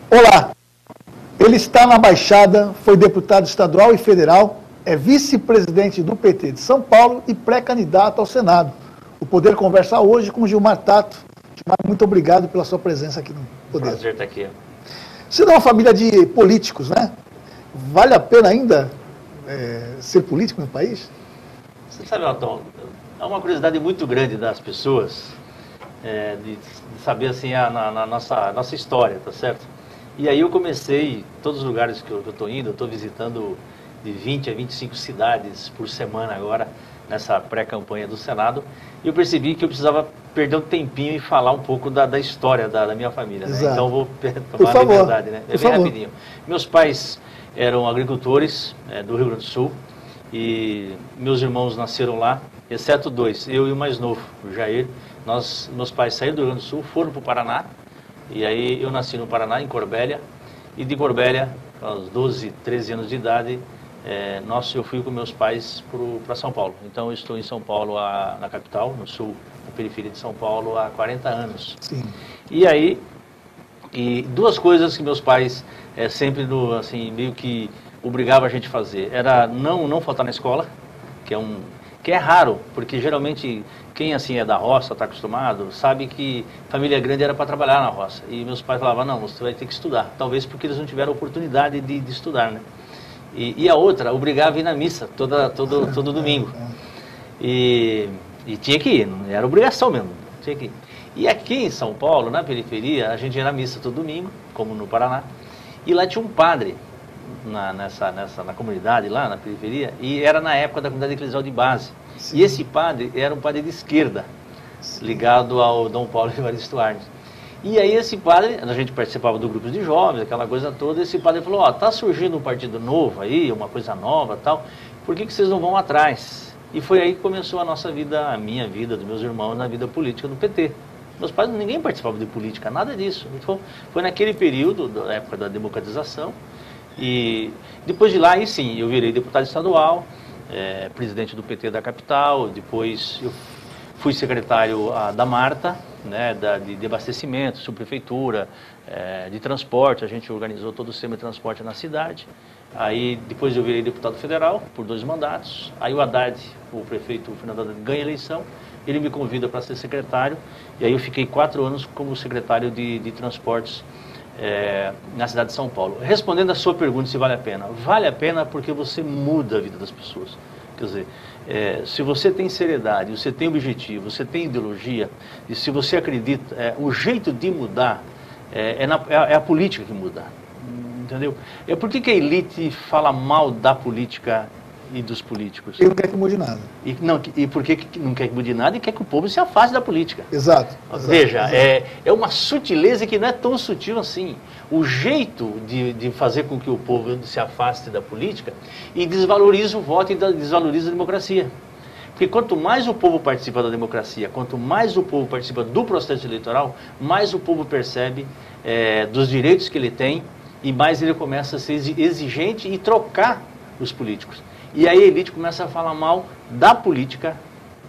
Olá, ele está na Baixada, foi deputado estadual e federal, é vice-presidente do PT de São Paulo e pré-candidato ao Senado. O Poder conversa hoje com Gilmar Tato. Gilmar, muito obrigado pela sua presença aqui no Poder. Prazer estar aqui. Você é uma família de políticos, né? Vale a pena ainda ser político no país? Você sabe, Elton, é uma curiosidade muito grande das pessoas de saber assim a nossa história, tá certo? E aí eu comecei, todos os lugares que eu estou indo, eu estou visitando de 20 a 25 cidades por semana agora, nessa pré-campanha do Senado, e eu percebi que eu precisava perder um tempinho e falar um pouco da história da minha família, né? Então eu vou tomar a liberdade, né? É bem rapidinho. Meus pais eram agricultores do Rio Grande do Sul, e meus irmãos nasceram lá, exceto dois, eu e o mais novo, o Jair. Meus pais saíram do Rio Grande do Sul, foram para o Paraná, e aí eu nasci no Paraná, em Corbélia, e de Corbélia, aos 12, 13 anos de idade, eu fui com meus pais para São Paulo. Então eu estou em São Paulo, na capital, no sul, na periferia de São Paulo, há 40 anos. Sim. E aí, duas coisas que meus pais sempre meio que obrigavam a gente a fazer. Era não faltar na escola, que é raro, porque geralmente quem assim é da roça, está acostumado, sabe que família grande era para trabalhar na roça. E meus pais falavam, não, você vai ter que estudar. Talvez porque eles não tiveram oportunidade de estudar, né? E a outra, obrigava a ir na missa todo domingo. E tinha que ir, era obrigação mesmo, tinha que ir. E aqui em São Paulo, na periferia, a gente ia na missa todo domingo, como no Paraná, e lá tinha um padre na comunidade, lá na periferia, e era na época da comunidade eclesial de base. Sim. E esse padre era um padre de esquerda, ligado ao Dom Paulo Evaristo Arnes. E aí esse padre, a gente participava do grupo de jovens, aquela coisa toda, esse padre falou, tá surgindo um partido novo aí, uma coisa nova tal, por que vocês não vão atrás? E foi aí que começou a nossa vida, a minha vida, dos meus irmãos, na vida política do PT. Meus pais, ninguém participava de política, nada disso. Então, foi naquele período, da época da democratização, e depois de lá, aí sim, eu virei deputado estadual, presidente do PT da capital, depois eu fui secretário da Marta, né, de abastecimento, subprefeitura, de transporte, a gente organizou todo o sistema de transporte na cidade. Aí depois eu virei deputado federal por 2 mandatos, aí o Haddad, o prefeito Fernando Haddad, ganha a eleição, ele me convida para ser secretário, e aí eu fiquei 4 anos como secretário de transportes na cidade de São Paulo. Respondendo a sua pergunta se vale a pena porque você muda a vida das pessoas. Quer dizer, se você tem seriedade, você tem objetivo, você tem ideologia, e se você acredita, o jeito de mudar é a política que muda, entendeu? Por que a elite fala mal da política e dos políticos? Ele não quer que mude nada. E por que não quer que mude nada e quer que o povo se afaste da política? Exato. Veja, é uma sutileza que não é tão sutil assim. O jeito de fazer com que o povo se afaste da política e desvaloriza o voto e desvaloriza a democracia. Porque quanto mais o povo participa da democracia, quanto mais o povo participa do processo eleitoral, mais o povo percebe dos direitos que ele tem e mais ele começa a ser exigente e trocar os políticos. E aí a elite começa a falar mal da política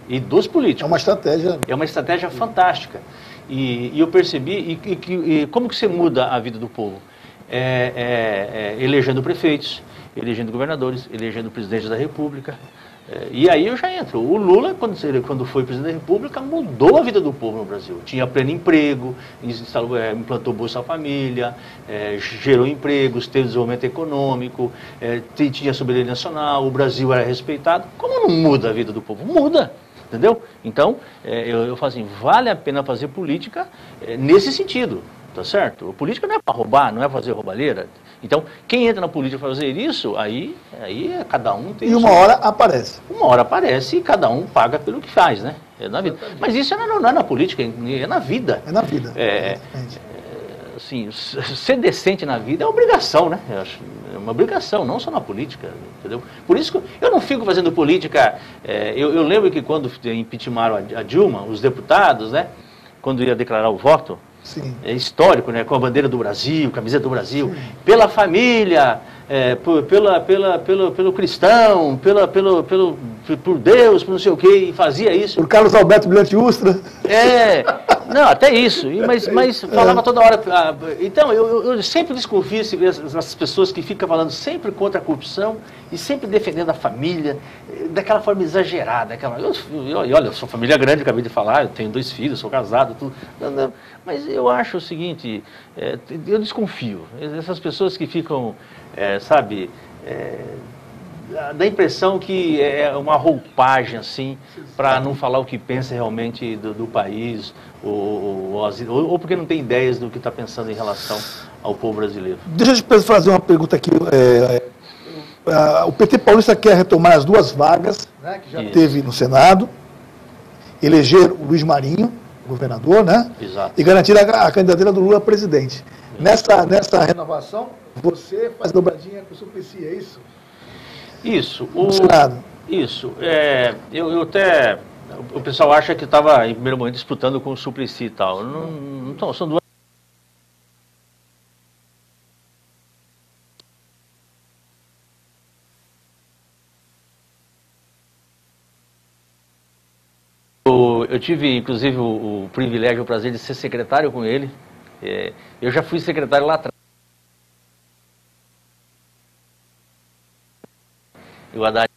e dos políticos. É uma estratégia. É uma estratégia fantástica. E eu percebi, e como que você muda a vida do povo? Elegendo prefeitos, elegendo governadores, elegendo presidente da República. E aí eu já entro. O Lula, quando foi presidente da República, mudou a vida do povo no Brasil. Tinha pleno emprego, implantou Bolsa Família, gerou empregos, teve desenvolvimento econômico, tinha soberania nacional, o Brasil era respeitado. Como não muda a vida do povo? Muda, entendeu? Então, eu falo assim, vale a pena fazer política nesse sentido. Tá certo? A política não é para roubar, não é fazer roubalheira. Então, quem entra na política para fazer isso, aí cada um tem... E uma hora aparece. Uma hora aparece e cada um paga pelo que faz, né? É na vida. Mas isso não é na política, é na vida. É na vida. Assim, ser decente na vida é obrigação, né? É uma obrigação, não só na política, entendeu? Por isso que eu não fico fazendo política... Eu lembro que quando impeachmentaram a Dilma, os deputados, né? Quando ia declarar o voto... Sim. É histórico, né? Com a bandeira do Brasil, camiseta do Brasil, sim, pela família, pelo cristão, por Deus, por não sei o quê, e fazia isso. Por Carlos Alberto Brilhante Ustra. Não, até isso, mas falava toda hora. Então, eu sempre desconfio das pessoas que ficam falando sempre contra a corrupção e sempre defendendo a família, daquela forma exagerada. Olha, eu sou família grande, acabei de falar, eu tenho 2 filhos, sou casado, tudo. Não, mas eu acho o seguinte, eu desconfio. Essas pessoas que ficam, sabe... dá a impressão que é uma roupagem, assim, para não falar o que pensa realmente do país, ou porque não tem ideias do que está pensando em relação ao povo brasileiro. Deixa eu te fazer uma pergunta aqui. O PT paulista quer retomar as 2 vagas, né, que já teve no Senado, eleger o Luiz Marinho, governador, né? Exato. E garantir a candidatura do Lula a presidente. Nessa renovação, você faz dobradinha com o Suplicy, é isso? Isso. Isso. Eu até... O pessoal acha que estava, em primeiro momento, disputando com o Suplicy e tal. Não, são 2... Eu tive, inclusive, o privilégio, o prazer de ser secretário com ele. Eu já fui secretário lá atrás. O Haddad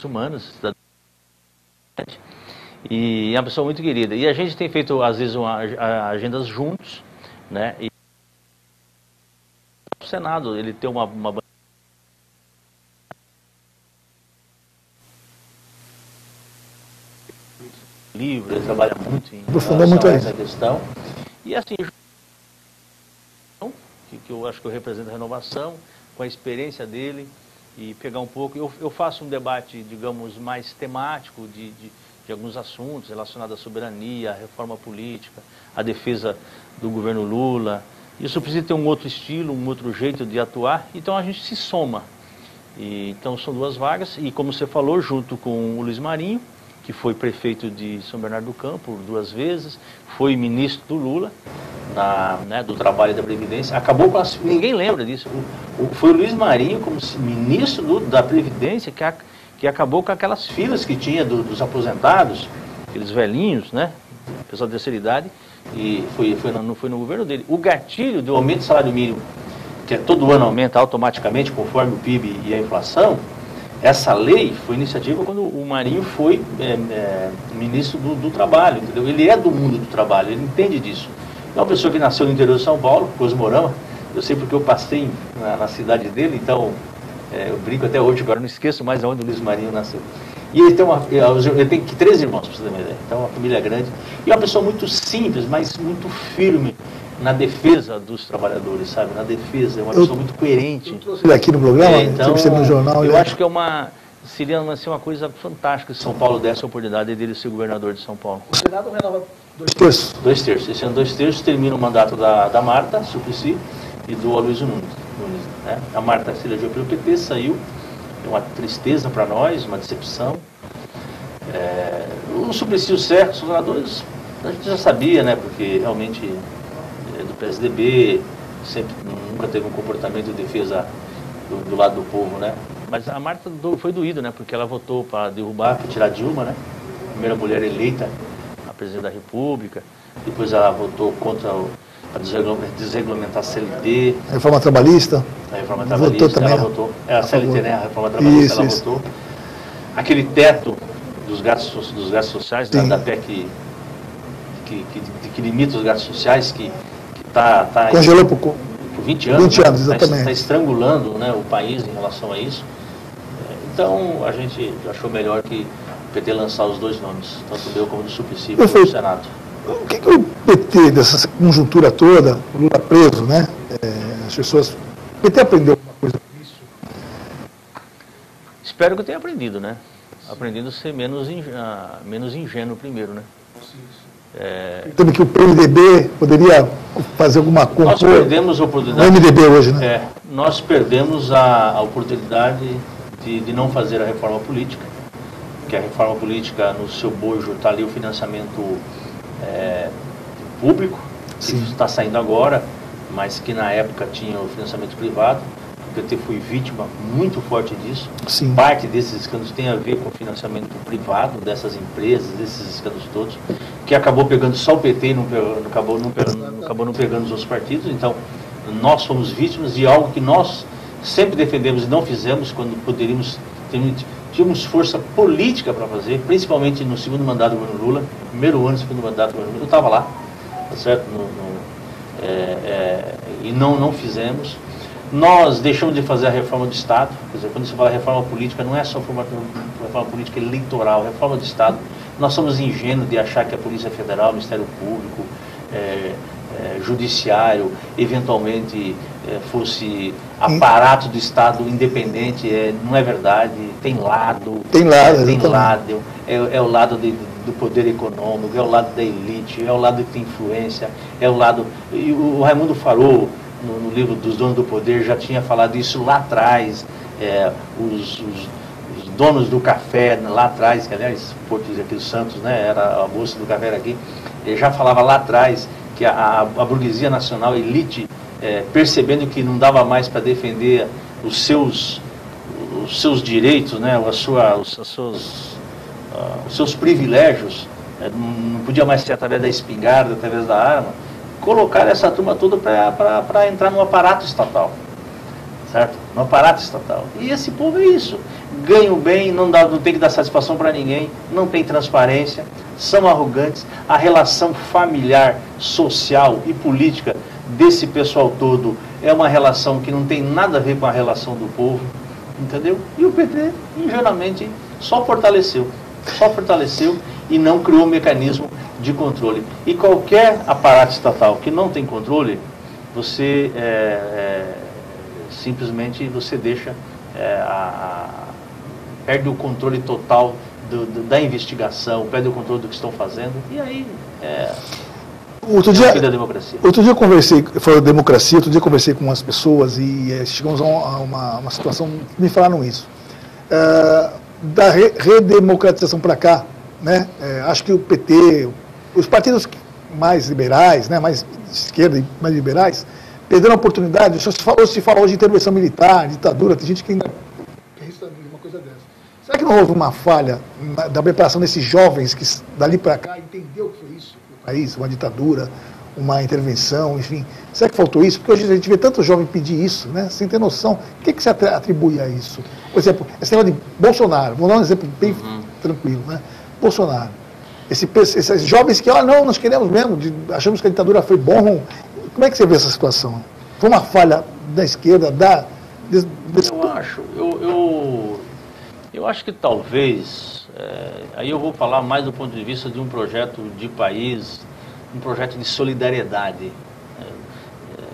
humanos e é uma pessoa muito querida. E a gente tem feito, às vezes, agendas juntos, né? E o Senado, ele tem uma livro, ele trabalha muito em relação a essa questão. E assim, que eu acho que eu represento a renovação, com a experiência dele, e pegar um pouco, eu faço um debate, digamos, mais temático de alguns assuntos relacionados à soberania, à reforma política, à defesa do governo Lula. Isso precisa ter um outro estilo, um outro jeito de atuar, então a gente se soma. Então são 2 vagas, e como você falou, junto com o Luiz Marinho, que foi prefeito de São Bernardo do Campo 2 vezes, foi ministro do Lula, do trabalho e da Previdência, acabou com ninguém lembra disso, foi o Luiz Marinho como ministro da Previdência que acabou com aquelas filas que tinha dos aposentados, aqueles velhinhos, né, pessoal de terceira idade, e não foi no governo dele. O gatilho do aumento do salário mínimo, que todo ano aumenta automaticamente conforme o PIB e a inflação, essa lei foi iniciativa quando o Marinho foi ministro do Trabalho, entendeu? Ele é do mundo do trabalho, ele entende disso. É uma pessoa que nasceu no interior de São Paulo, Cosmorama, eu sei porque eu passei na cidade dele, então eu brinco até hoje, agora não esqueço mais onde o Luiz Marinho nasceu. E ele tem 13 irmãos, para você ter uma ideia, então é uma família grande, e é uma pessoa muito simples, mas muito firme na defesa dos trabalhadores, sabe? Na defesa, é uma pessoa muito coerente. Ele aqui no programa, então, no jornal. Eu acho que seria uma coisa fantástica se São Paulo desse a oportunidade dele ser governador de São Paulo. O Senado renova 2 terços? 2 terços. Esse ano 2 terços termina o mandato da Marta Suplicy e do Aloysio Nunes. Né? A Marta se elegeu pelo PT, saiu. É uma tristeza para nós, uma decepção. O Suplicy, o Serra, os governadores, a gente já sabia, né? Porque realmente do PSDB, nunca teve um comportamento de defesa do lado do povo, né? Mas a Marta foi doída, né? Porque ela votou para derrubar, para tirar Dilma, né? Primeira mulher eleita a presidente da República. Depois ela votou contra a desregulamentar a CLT. A reforma trabalhista. A reforma trabalhista, votou também, ela votou. A CLT, né? A reforma trabalhista, ela votou. Aquele teto dos gastos sociais, da PEC que limita os gastos sociais, que congelou por 20 anos. 20 anos, exatamente. Está estrangulando, né, o país em relação a isso. Então, a gente achou melhor que o PT lançar os 2 nomes, tanto eu como do Suplicy para o Senado. O que o PT, dessa conjuntura toda, o Lula preso, né? As pessoas... O PT aprendeu alguma coisa com isso? Espero que eu tenha aprendido, né? Aprendido a ser menos ingênuo primeiro, né? Também que o PMDB poderia fazer alguma coisa. Nós perdemos a oportunidade. O MDB hoje, né? Nós perdemos a oportunidade de não fazer a reforma política, que a reforma política, no seu bojo, está ali o financiamento público, que está saindo agora, mas que na época tinha o financiamento privado. PT foi vítima muito forte disso. Sim. Parte desses escândalos tem a ver com o financiamento privado dessas empresas, desses escândalos todos, que acabou pegando só o PT e acabou não pegando os outros partidos. Então, nós fomos vítimas de algo que nós sempre defendemos e não fizemos quando tínhamos força política para fazer, principalmente no segundo mandato do governo Lula, primeiro ano do segundo mandato do governo Lula, eu estava lá, tá certo? E não fizemos. Nós deixamos de fazer a reforma do Estado. Quer dizer, quando você fala reforma política, não é só reforma política eleitoral, reforma do Estado. Nós somos ingênuos de achar que a Polícia Federal, o Ministério Público, Judiciário, eventualmente fosse aparato do Estado independente. Não é verdade. Tem lado. Tem lado. É o lado do poder econômico, é o lado da elite, é o lado que tem influência, é o lado... E o Raimundo Farol, no livro dos Donos do Poder, já tinha falado isso lá atrás. Os donos do café lá atrás, que aliás, Porto aqui do Santos, né, era a bolsa do café aqui, ele já falava lá atrás que a burguesia nacional, a elite, percebendo que não dava mais para defender os seus direitos, né, os seus privilégios, não podia mais ser através da espingarda, através da arma, colocar essa turma toda para entrar no aparato estatal, certo? No aparato estatal. E esse povo é isso. Ganham bem, não tem que dar satisfação para ninguém, não tem transparência, são arrogantes. A relação familiar, social e política desse pessoal todo é uma relação que não tem nada a ver com a relação do povo, entendeu? E o PT, ingenuamente, só fortaleceu e não criou um mecanismo de controle. E qualquer aparato estatal que não tem controle, você simplesmente você deixa perde o controle total da investigação, perde o controle do que estão fazendo, e aí outro dia eu conversei, falou democracia, outro dia eu conversei com umas pessoas e chegamos a uma situação, me falaram isso. Da redemocratização para cá, né? Acho que o PT, os partidos mais liberais, né, mais de esquerda e mais liberais, perderam a oportunidade. Se falou de intervenção militar, ditadura, tem gente que ainda pensa uma coisa dessa. Será que não houve uma falha da preparação desses jovens que dali para cá entendeu o que foi isso, o país, uma ditadura, uma intervenção, enfim? Será que faltou isso? Porque hoje a gente vê tanto jovem pedir isso, né, sem ter noção. O que você atribui a isso? Por exemplo, esse negócio de Bolsonaro, vou dar um exemplo bem tranquilo, né? Bolsonaro. Esses jovens que, não, nós queremos mesmo, achamos que a ditadura foi bom. Como é que você vê essa situação? Foi uma falha da esquerda, Eu acho que talvez, aí eu vou falar mais do ponto de vista de um projeto de país, um projeto de solidariedade,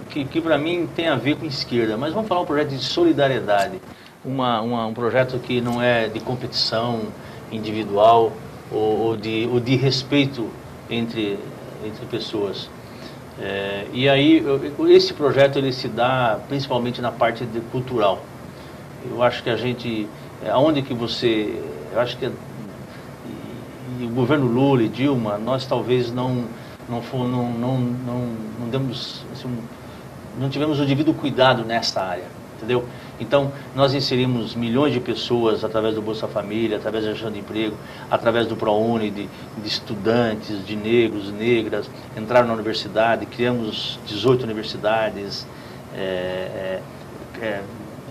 que para mim tem a ver com esquerda, mas vamos falar um projeto de solidariedade, um projeto que não é de competição individual ou de respeito entre pessoas. E aí, esse projeto ele se dá principalmente na parte cultural. Eu acho que a gente, aonde que você, eu acho que o governo Lula e Dilma, nós talvez não demos, assim, não tivemos o devido cuidado nessa área, entendeu? Então, nós inserimos milhões de pessoas através do Bolsa Família, através da geração de emprego, através do ProUni, de estudantes, de negros, negras, entraram na universidade, criamos 18 universidades,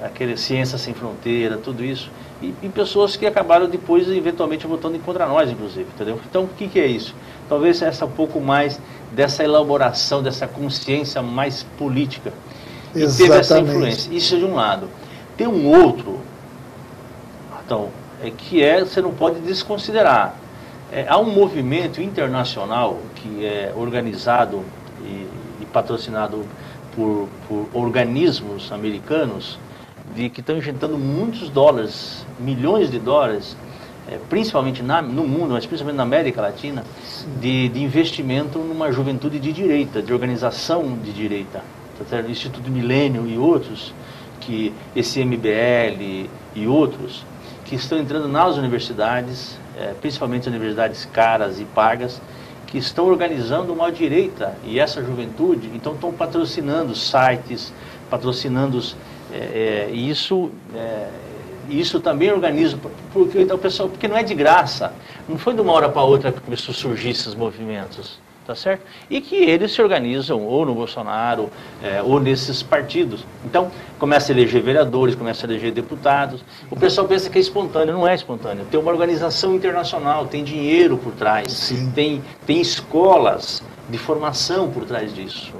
aquele Ciência Sem Fronteira, tudo isso, e pessoas que acabaram depois, eventualmente, votando contra nós, inclusive, entendeu? Então, o que é isso? Talvez essa um pouco mais dessa elaboração, dessa consciência mais política. E teve essa influência. Isso é de um lado. Tem um outro, então, que você não pode desconsiderar. Há um movimento internacional que é organizado e patrocinado por organismos americanos que estão injetando muitos dólares, milhões de dólares, principalmente no mundo, mas principalmente na América Latina, de investimento numa juventude de direita, de organização de direita. O Instituto Milênio e outros, esse MBL e outros, que estão entrando nas universidades, principalmente universidades caras e pagas, que estão organizando uma direita, e essa juventude, então estão patrocinando sites, patrocinando Isso também organiza, porque então, pessoal, porque não é de graça, não foi de uma hora para outra que começou a surgir esses movimentos, tá certo? E que eles se organizam ou no Bolsonaro, ou nesses partidos. Então, começa a eleger vereadores, começa a eleger deputados. O pessoal pensa que é espontâneo, não é espontâneo. Tem uma organização internacional, tem dinheiro por trás, tem escolas de formação por trás disso.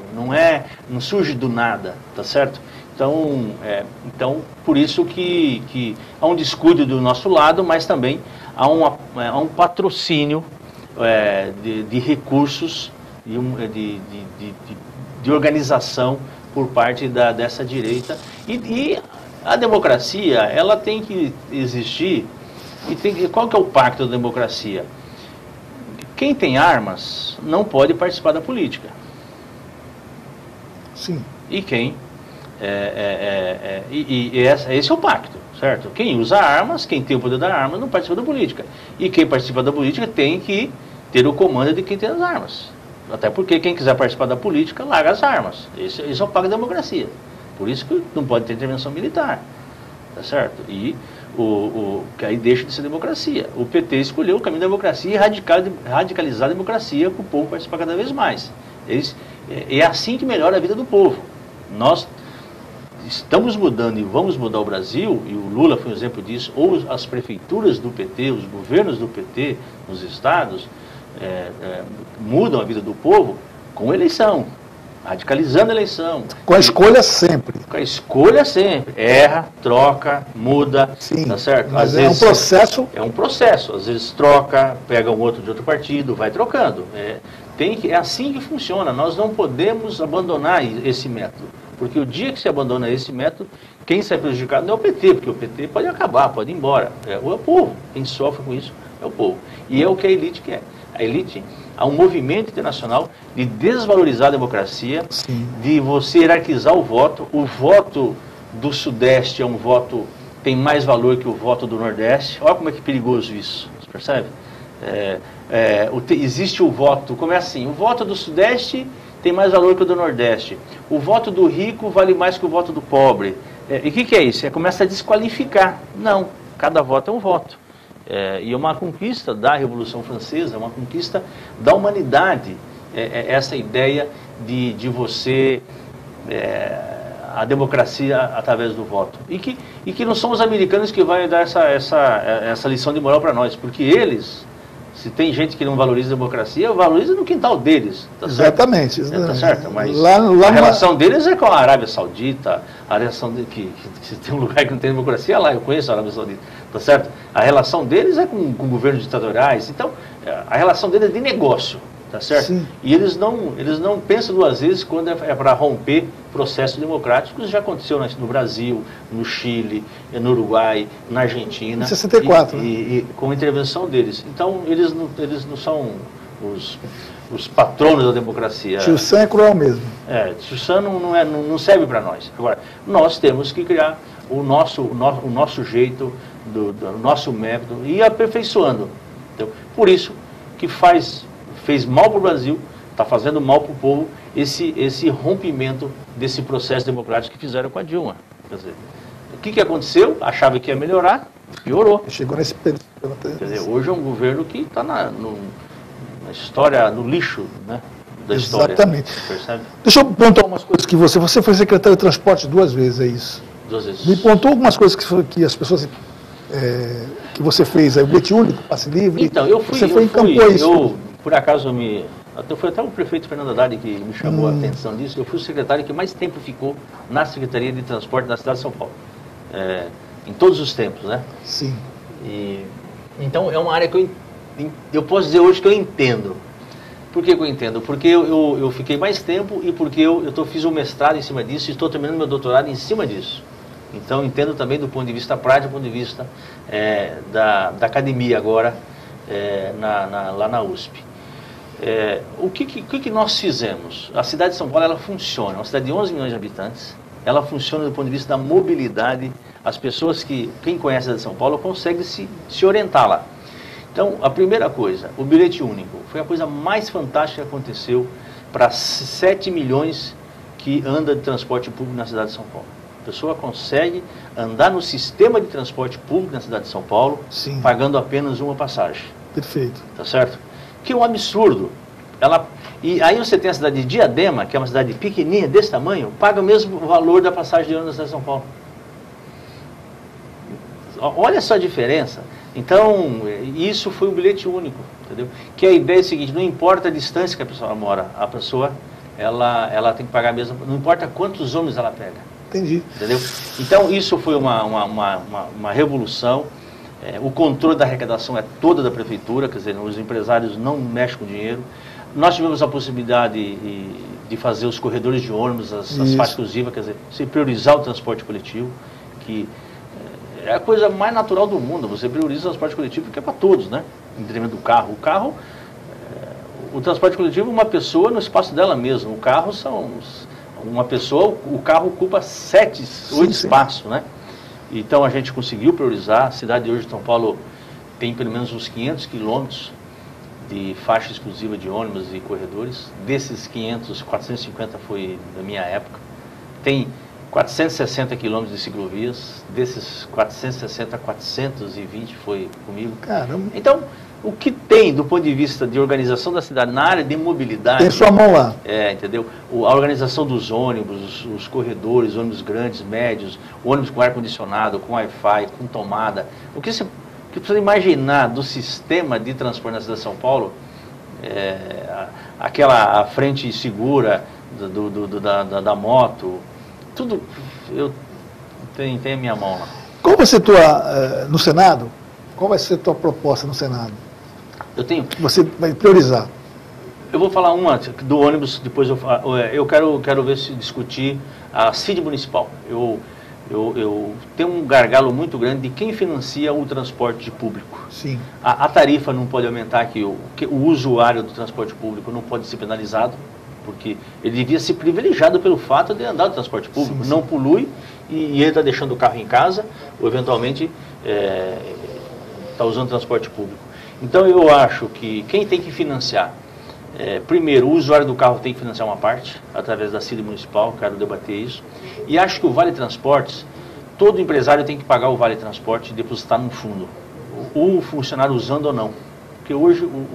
Não surge do nada, tá certo? Então, por isso que há um descuido do nosso lado, mas também há um patrocínio de recursos, de organização por parte dessa direita. E a democracia, ela tem que existir. Qual que é o pacto da democracia? Quem tem armas não pode participar da política. Sim. E quem... esse é o pacto, certo? Quem usa armas, quem tem o poder da arma, não participa da política. E quem participa da política tem que ter o comando de quem tem as armas. Até porque quem quiser participar da política, larga as armas. Esse é o pacto da democracia. Por isso que não pode ter intervenção militar, tá certo? E que aí deixa de ser democracia. O PT escolheu o caminho da democracia e radicalizar a democracia para o povo participar cada vez mais. É assim que melhora a vida do povo. Nós estamos mudando e vamos mudar o Brasil, e o Lula foi um exemplo disso, ou as prefeituras do PT, os governos do PT nos estados, mudam a vida do povo com eleição, radicalizando a eleição. Com a escolha sempre. Com a escolha sempre. Erra, troca, muda, sim, tá certo? Mas às vezes, um processo. É um processo, às vezes troca, pega um outro de outro partido, vai trocando. É assim que funciona, nós não podemos abandonar esse método. Porque o dia que se abandona esse método, quem sai prejudicado não é o PT, porque o PT pode acabar, pode ir embora. É o povo. Quem sofre com isso é o povo. E é o que a elite quer. A elite, há um movimento internacional de desvalorizar a democracia, sim, de você hierarquizar o voto. O voto do Sudeste é um voto, tem mais valor que o voto do Nordeste. Olha como é que perigoso isso, você percebe? Existe o voto, como é assim, o voto do Sudeste tem mais valor que o do Nordeste. O voto do rico vale mais que o voto do pobre. E o que é isso? Começa a desqualificar. Não, cada voto é um voto. E é uma conquista da Revolução Francesa, uma conquista da humanidade. Essa ideia de você... a democracia através do voto. E que não são os americanos que vão dar essa lição de moral para nós, porque eles... Se tem gente que não valoriza a democracia, valoriza no quintal deles. Tá exatamente. Certo? Tá certo? Mas lá a relação deles é com a Arábia Saudita, a relação que se tem um lugar que não tem democracia, lá eu conheço a Arábia Saudita, tá certo? A relação deles é com governos ditatoriais. Então, a relação deles é de negócio, tá certo? Sim. E eles não pensam duas vezes quando é para romper processos democráticos. Já aconteceu no Brasil, no Chile, no Uruguai, na Argentina. Em 64, e com a intervenção deles. Então, eles não são os patronos da democracia. Tio Sam é cruel mesmo. Tio Sam não serve para nós. Agora, nós temos que criar o nosso jeito, do nosso método, e ir aperfeiçoando. Então, por isso que fez mal para o Brasil, está fazendo mal para o povo, esse rompimento desse processo democrático que fizeram com a Dilma. Quer dizer, o que aconteceu? Achava que ia melhorar, piorou. Chegou nesse período. Quer dizer, hoje é um governo que está na história, no lixo, né, da história. Exatamente. Percebe? Deixa eu pontuar umas coisas que você foi secretário de transporte 2 vezes, é isso? 2 vezes. Me pontou algumas coisas que as pessoas... que você fez, o bilhete único, passe livre. Então, você encampou isso. Por acaso, foi até o prefeito Fernando Haddad que me chamou a atenção disso. Eu fui o secretário que mais tempo ficou na Secretaria de Transporte da cidade de São Paulo. Em todos os tempos, né? Sim. Então, é uma área que eu posso dizer hoje que eu entendo. Por que eu entendo? Porque eu fiquei mais tempo e porque eu fiz um mestrado em cima disso e estou terminando meu doutorado em cima disso. Então, entendo também do ponto de vista prático, do ponto de vista da academia agora, lá na USP. O que nós fizemos? A cidade de São Paulo, ela funciona, é uma cidade de 11 milhões de habitantes, ela funciona do ponto de vista da mobilidade. As pessoas quem conhece a cidade de São Paulo, consegue se orientar lá. Então, a primeira coisa, o bilhete único, foi a coisa mais fantástica que aconteceu para 7 milhões que anda de transporte público na cidade de São Paulo. A pessoa consegue andar no sistema de transporte público na cidade de São Paulo, Sim. pagando apenas uma passagem. Perfeito. Tá certo? Que é um absurdo. E aí você tem a cidade de Diadema, que é uma cidade pequenininha, desse tamanho, paga o mesmo valor da passagem de ônibus na cidade de São Paulo. Olha só a diferença. Então, isso foi o bilhete único, entendeu? Que a ideia é a seguinte: não importa a distância que a pessoa mora, a pessoa, ela tem que pagar mesmo, não importa quantos ônibus ela pega. Entendi. Entendeu? Então, isso foi uma revolução. O controle da arrecadação é toda da prefeitura, quer dizer, os empresários não mexem com dinheiro. Nós tivemos a possibilidade de fazer os corredores de ônibus, as faixas exclusivas, quer dizer, você priorizar o transporte coletivo, que é a coisa mais natural do mundo. Você prioriza o transporte coletivo, porque é para todos, né? Em detrimento do carro. O transporte coletivo é uma pessoa no espaço dela mesma. O carro são uma pessoa, o carro ocupa 8 espaços, né? Então a gente conseguiu priorizar. A cidade de hoje de São Paulo tem pelo menos uns 500 quilômetros de faixa exclusiva de ônibus e corredores. Desses 500, 450 foi da minha época. Tem 460 quilômetros de ciclovias. Desses 460, 420 foi comigo. Caramba. Então, o que tem do ponto de vista de organização da cidade na área de mobilidade... Tem sua mão lá. Entendeu? A organização dos ônibus, os corredores, ônibus grandes, médios, ônibus com ar-condicionado, com Wi-Fi, com tomada. O que você precisa imaginar do sistema de transporte na cidade de São Paulo, a frente segura da moto, tudo, tem a minha mão lá. Como você atua no Senado? Qual vai ser a tua proposta no Senado? Você vai priorizar. Eu vou falar uma do ônibus, depois eu quero ver se discutir a CID municipal. Eu tenho um gargalo muito grande de quem financia o transporte público. Sim. A tarifa não pode aumentar, que o usuário do transporte público não pode ser penalizado, porque ele devia ser privilegiado pelo fato de andar no transporte público, sim. Não polui e ele está deixando o carro em casa, ou eventualmente está usando transporte público. Então eu acho que quem tem que financiar, primeiro, o usuário do carro tem que financiar uma parte, através da CID municipal, quero debater isso, e acho que o Vale Transportes, todo empresário tem que pagar o Vale Transporte e depositar num fundo, o funcionário usando ou não, porque hoje o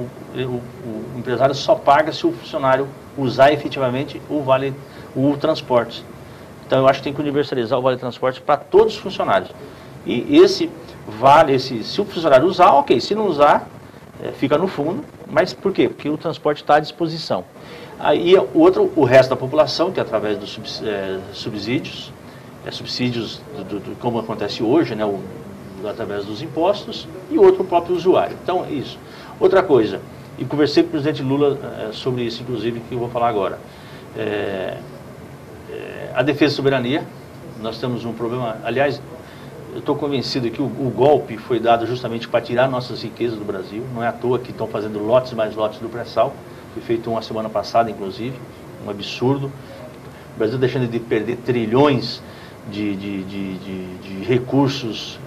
empresário só paga se o funcionário usar efetivamente o transporte. Então eu acho que tem que universalizar o Vale Transporte para todos os funcionários. E se o funcionário usar, ok, se não usar, fica no fundo, mas por quê? Porque o transporte está à disposição. Aí o resto da população, que é através dos subsídios, como acontece hoje, né, através dos impostos, e outro o próprio usuário. Então, isso. Outra coisa, e conversei com o presidente Lula sobre isso, inclusive, que eu vou falar agora. A defesa da soberania, nós temos um problema, aliás, eu estou convencido que o golpe foi dado justamente para tirar nossas riquezas do Brasil. Não é à toa que estão fazendo lotes mais lotes do pré-sal. Foi feito uma semana passada, inclusive. Um absurdo. O Brasil deixando de perder trilhões de recursos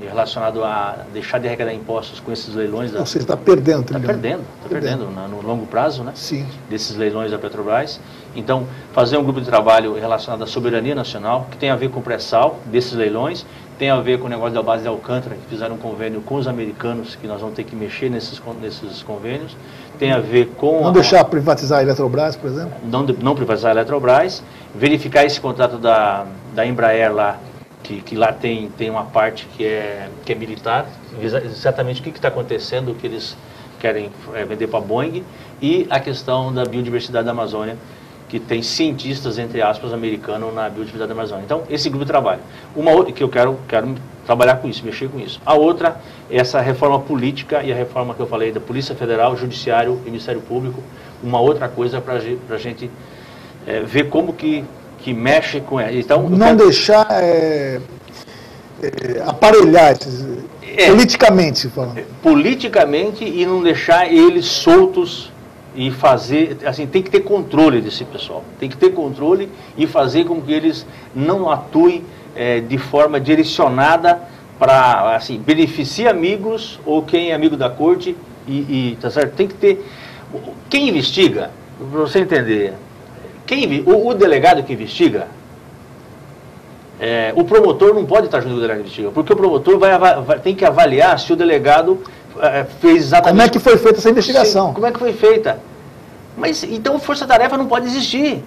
relacionados a deixar de arrecadar impostos com esses leilões. Você está perdendo trilhões. Está perdendo no longo prazo, né? Sim. Desses leilões da Petrobras. Então, fazer um grupo de trabalho relacionado à soberania nacional, que tem a ver com o pré-sal desses leilões, tem a ver com o negócio da base de Alcântara, que fizeram um convênio com os americanos, que nós vamos ter que mexer nesses convênios, tem a ver com... Não deixar privatizar a Eletrobras, por exemplo? Não privatizar a Eletrobras, verificar esse contrato da Embraer lá, que lá tem uma parte que é militar, exatamente o que está acontecendo, o que eles querem vender para a Boeing, e a questão da biodiversidade da Amazônia, que tem cientistas, entre aspas, americanos na biodiversidade da Amazônia. Então, esse grupo de trabalho. Uma outra que eu quero trabalhar com isso, mexer com isso. A outra é essa reforma política e a reforma que eu falei da Polícia Federal, Judiciário e Ministério Público. Uma outra coisa para a gente ver como que mexe com ela. Então, não deixar aparelhar politicamente falando. Politicamente, e não deixar eles soltos e fazer, assim, tem que ter controle desse pessoal, tem que ter controle e fazer com que eles não atuem de forma direcionada para, assim, beneficiar amigos ou quem é amigo da corte tá certo? Tem que ter, quem investiga, para você entender, o delegado que investiga, O promotor não pode estar junto com o delegado investigando, porque o promotor tem que avaliar se o delegado fez exatamente... Como é que foi feita essa investigação? Sim, como é que foi feita? Mas, então, força-tarefa não pode existir.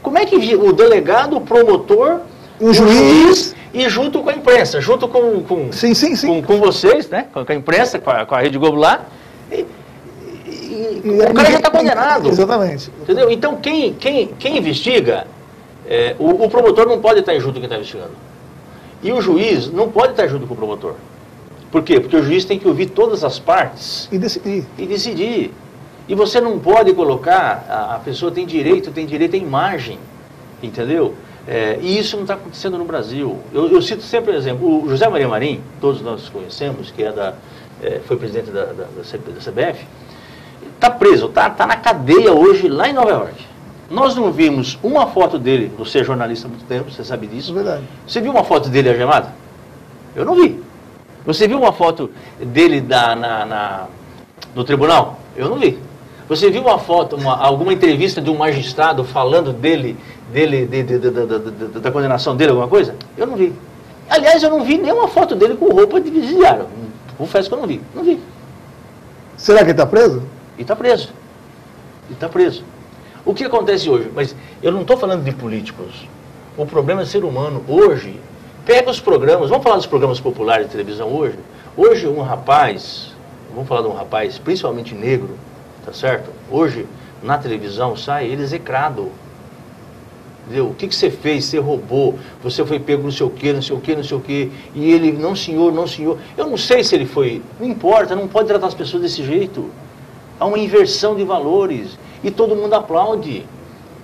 Como é que o delegado, o promotor, o juiz e junto com a imprensa, junto com vocês, né? Com a imprensa, com a Rede Globo lá, o cara já está condenado. Exatamente. Entendeu? Então, quem investiga, o promotor não pode estar junto com quem está investigando. E o juiz não pode estar junto com o promotor. Por quê? Porque o juiz tem que ouvir todas as partes. E decidir. E você não pode colocar, a pessoa tem direito à imagem, entendeu? E isso não está acontecendo no Brasil. Eu cito sempre o exemplo, o José Maria Marim, todos nós conhecemos, que foi presidente da CBF, está preso, está na cadeia hoje lá em Nova York. Nós não vimos uma foto dele, você é jornalista há muito tempo, você sabe disso. É verdade. Você viu uma foto dele algemado? Eu não vi. Você viu uma foto dele no tribunal? Eu não vi. Você viu uma foto, alguma entrevista de um magistrado falando da condenação dele, alguma coisa? Eu não vi. Aliás, eu não vi nenhuma foto dele com roupa de presidiário. Confesso que eu não vi. Não vi. Será que ele está preso? E está preso. O que acontece hoje? Mas eu não estou falando de políticos. O problema é ser humano. Hoje, pega os programas, vamos falar dos programas populares de televisão hoje. Hoje um rapaz, vamos falar de um rapaz, principalmente negro, tá certo? Hoje, na televisão, sai ele execrado. Entendeu? O que você fez? Você roubou, você foi pego não sei o quê. E ele, não senhor. Eu não sei se ele foi, não importa, não pode tratar as pessoas desse jeito. Há uma inversão de valores e todo mundo aplaude,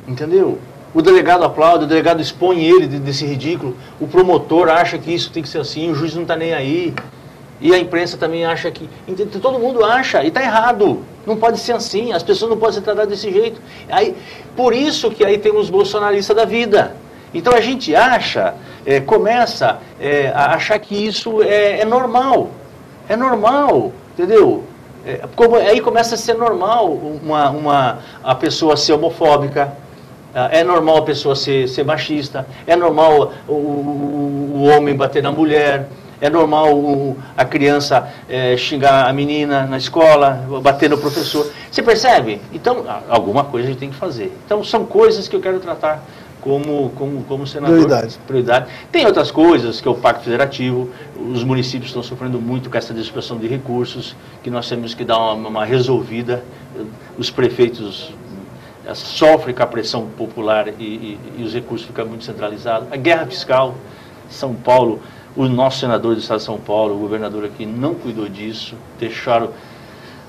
entendeu? O delegado aplaude, o delegado expõe ele desse ridículo, o promotor acha que isso tem que ser assim, o juiz não está nem aí, e a imprensa também acha que... Entendeu? Todo mundo acha, e está errado, não pode ser assim, as pessoas não podem ser tratadas desse jeito. Por isso que aí tem os bolsonaristas da vida. Então a gente começa a achar que isso é normal, entendeu? Aí começa a ser normal a pessoa ser homofóbica, é normal a pessoa ser machista, é normal o homem bater na mulher, é normal a criança xingar a menina na escola, bater no professor. Você percebe? Então, alguma coisa a gente tem que fazer. Então, são coisas que eu quero tratar como senador. Prioridade. Tem outras coisas, que é o Pacto Federativo, os municípios estão sofrendo muito com essa dispersão de recursos, que nós temos que dar uma resolvida. Os prefeitos sofrem com a pressão popular e os recursos ficam muito centralizados. A guerra fiscal, São Paulo, o nosso senador do estado de São Paulo, o governador aqui, não cuidou disso, deixaram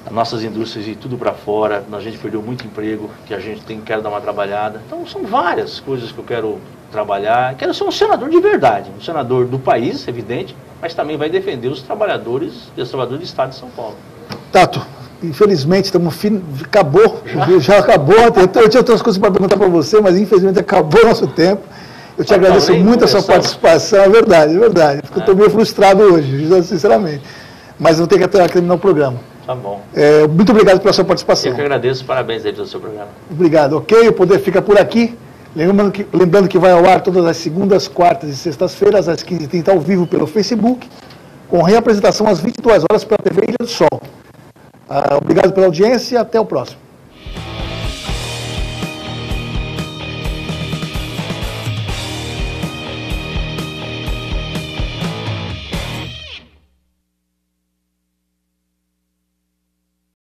as nossas indústrias ir tudo para fora, a gente perdeu muito emprego, que a gente quer dar uma trabalhada. Então, são várias coisas que eu quero trabalhar. Quero ser um senador de verdade, um senador do país, evidente, mas também vai defender os trabalhadores e os trabalhadores do estado de São Paulo. Tato, infelizmente, acabou, já acabou. Eu tinha outras coisas para perguntar para você, mas infelizmente acabou o nosso tempo. Eu te agradeço muito a sua participação, é verdade. Eu estou meio frustrado hoje, sinceramente. Mas vou ter que terminar o programa. Tá bom. Muito obrigado pela sua participação. Eu que agradeço, parabéns aí pelo seu programa. Obrigado, ok? O Poder fica por aqui. Lembrando que vai ao ar todas as segundas, quartas e sextas-feiras, às 15h30, ao vivo pelo Facebook, com reapresentação às 22 horas pela TV Ilha do Sol. Obrigado pela audiência e até o próximo.